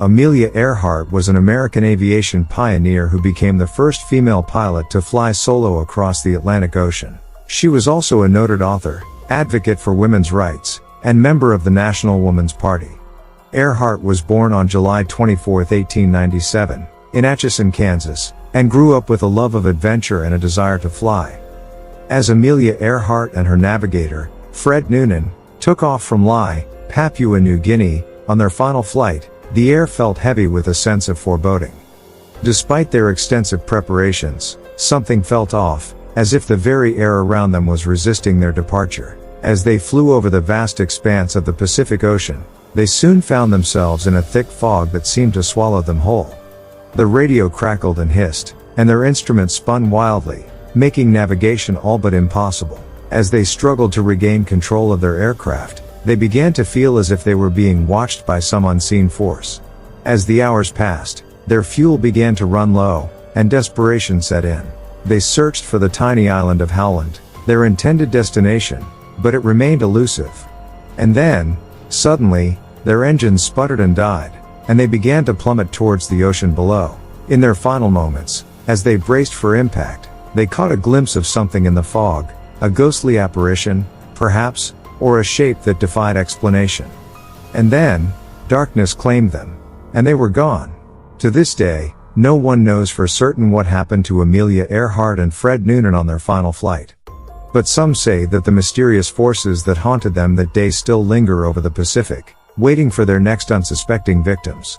Amelia Earhart was an American aviation pioneer who became the first female pilot to fly solo across the Atlantic Ocean. She was also a noted author, advocate for women's rights, and member of the National Woman's Party. Earhart was born on July 24, 1897, in Atchison, Kansas, and grew up with a love of adventure and a desire to fly. As Amelia Earhart and her navigator, Fred Noonan, took off from Lai, Papua New Guinea, on their final flight, the air felt heavy with a sense of foreboding. Despite their extensive preparations, something felt off, as if the very air around them was resisting their departure. As they flew over the vast expanse of the Pacific Ocean, they soon found themselves in a thick fog that seemed to swallow them whole. The radio crackled and hissed, and their instruments spun wildly, making navigation all but impossible. As they struggled to regain control of their aircraft, they began to feel as if they were being watched by some unseen force. As the hours passed, their fuel began to run low, and desperation set in. They searched for the tiny island of Howland, their intended destination, but it remained elusive. And then, suddenly, their engines sputtered and died, and they began to plummet towards the ocean below. In their final moments, as they braced for impact, they caught a glimpse of something in the fog, a ghostly apparition, perhaps, or a shape that defied explanation. And then, darkness claimed them, and they were gone. To this day, no one knows for certain what happened to Amelia Earhart and Fred Noonan on their final flight. But some say that the mysterious forces that haunted them that day still linger over the Pacific, waiting for their next unsuspecting victims.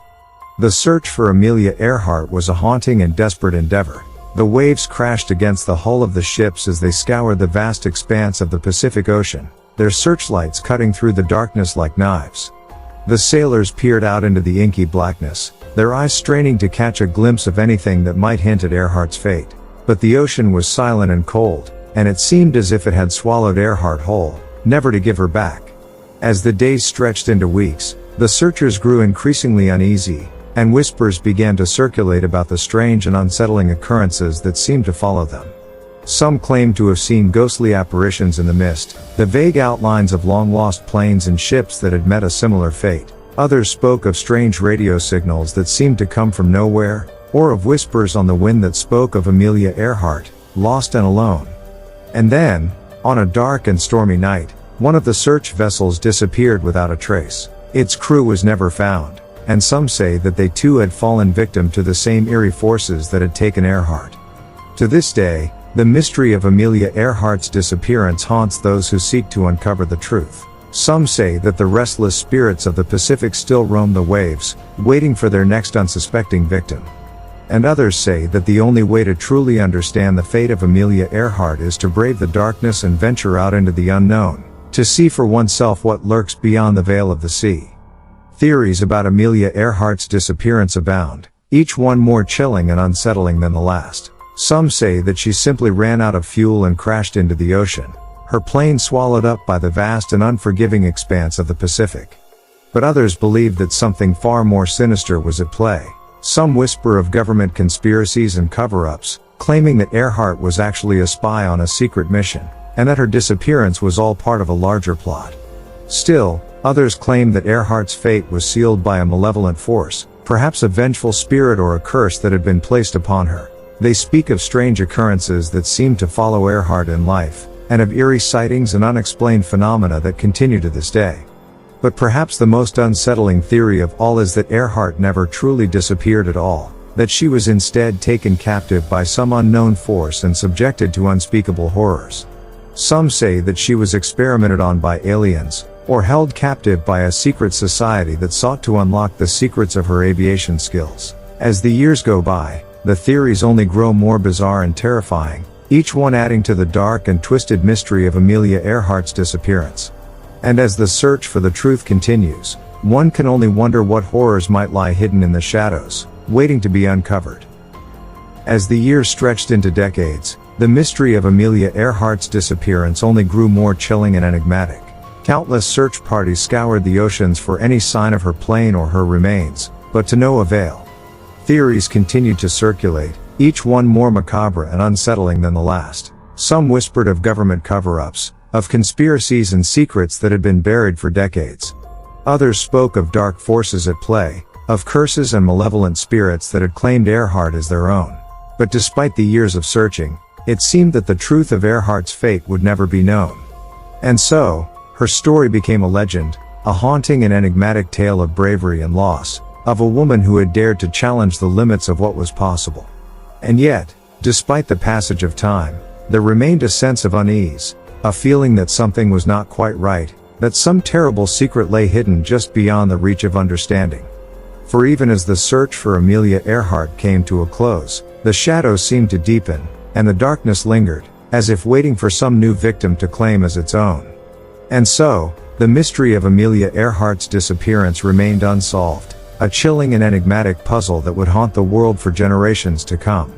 The search for Amelia Earhart was a haunting and desperate endeavor. The waves crashed against the hull of the ships as they scoured the vast expanse of the Pacific Ocean, their searchlights cutting through the darkness like knives. The sailors peered out into the inky blackness, their eyes straining to catch a glimpse of anything that might hint at Earhart's fate. But the ocean was silent and cold, and it seemed as if it had swallowed Earhart whole, never to give her back. As the days stretched into weeks, the searchers grew increasingly uneasy, and whispers began to circulate about the strange and unsettling occurrences that seemed to follow them. Some claimed to have seen ghostly apparitions in the mist, the vague outlines of long-lost planes and ships that had met a similar fate. Others spoke of strange radio signals that seemed to come from nowhere, or of whispers on the wind that spoke of Amelia Earhart, lost and alone. And then, on a dark and stormy night, one of the search vessels disappeared without a trace. Its crew was never found, and some say that they too had fallen victim to the same eerie forces that had taken Earhart. To this day, the mystery of Amelia Earhart's disappearance haunts those who seek to uncover the truth. Some say that the restless spirits of the Pacific still roam the waves, waiting for their next unsuspecting victim. And others say that the only way to truly understand the fate of Amelia Earhart is to brave the darkness and venture out into the unknown, to see for oneself what lurks beyond the veil of the sea. Theories about Amelia Earhart's disappearance abound, each one more chilling and unsettling than the last. Some say that she simply ran out of fuel and crashed into the ocean, her plane swallowed up by the vast and unforgiving expanse of the Pacific. But others believe that something far more sinister was at play. Some whisper of government conspiracies and cover-ups, claiming that Earhart was actually a spy on a secret mission, and that her disappearance was all part of a larger plot. Still, others claim that Earhart's fate was sealed by a malevolent force, perhaps a vengeful spirit or a curse that had been placed upon her. They speak of strange occurrences that seemed to follow Earhart in life, and of eerie sightings and unexplained phenomena that continue to this day. But perhaps the most unsettling theory of all is that Earhart never truly disappeared at all, that she was instead taken captive by some unknown force and subjected to unspeakable horrors. Some say that she was experimented on by aliens, or held captive by a secret society that sought to unlock the secrets of her aviation skills. As the years go by, the theories only grow more bizarre and terrifying, each one adding to the dark and twisted mystery of Amelia Earhart's disappearance. And as the search for the truth continues, one can only wonder what horrors might lie hidden in the shadows, waiting to be uncovered. As the years stretched into decades, the mystery of Amelia Earhart's disappearance only grew more chilling and enigmatic. Countless search parties scoured the oceans for any sign of her plane or her remains, but to no avail. Theories continued to circulate, each one more macabre and unsettling than the last. Some whispered of government cover-ups, of conspiracies and secrets that had been buried for decades. Others spoke of dark forces at play, of curses and malevolent spirits that had claimed Earhart as their own. But despite the years of searching, it seemed that the truth of Earhart's fate would never be known. And so, her story became a legend, a haunting and enigmatic tale of bravery and loss, of a woman who had dared to challenge the limits of what was possible. And yet, despite the passage of time, there remained a sense of unease, a feeling that something was not quite right, that some terrible secret lay hidden just beyond the reach of understanding. For even as the search for Amelia Earhart came to a close, the shadows seemed to deepen, and the darkness lingered, as if waiting for some new victim to claim as its own. And so, the mystery of Amelia Earhart's disappearance remained unsolved, a chilling and enigmatic puzzle that would haunt the world for generations to come.